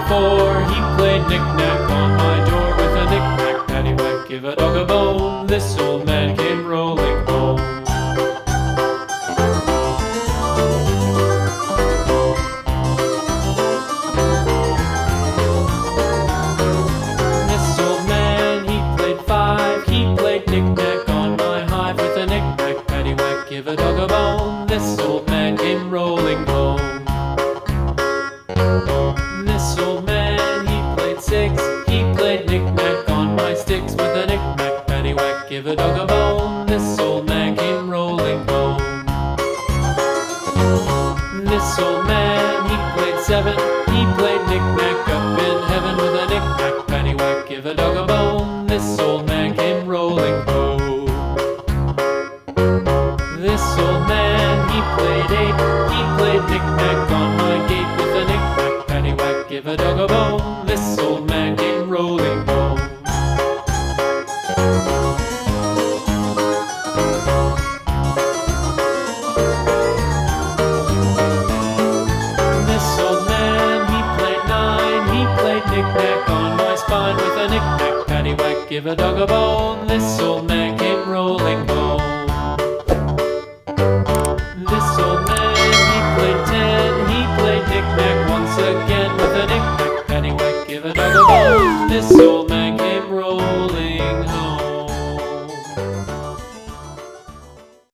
4, he played knick-knack on my door with a knick-knack, paddywhack, give a dog a bone. This old man came rolling home. This old man, he played 5, he played knick-knack on my hive with a knick-knack, paddywhack, give a dog a bone. This old man came rolling home. This old man, he played 6, he played knick-knack on my sticks with a knick-knack, paddywhack, give a dog a bone. This old man came rolling home. This old man, he played 7, he played knick-knack up in heaven with a knick-knack, paddywhack, give a dog a bone. This old man came rolling home. This old man, he played 8, he played knick-knack on my gate with a knick-knack, paddywhack, give a dog a bone. This old man came rolling home. This old man, he played 9, he played knick-knack on my spine with a knick-knack, paddywhack, give a dog a bone. This old man came rolling home. This old man, he played 10, he played knick-knack once again with a knick-knack, paddywhack, give a dog a bone. This old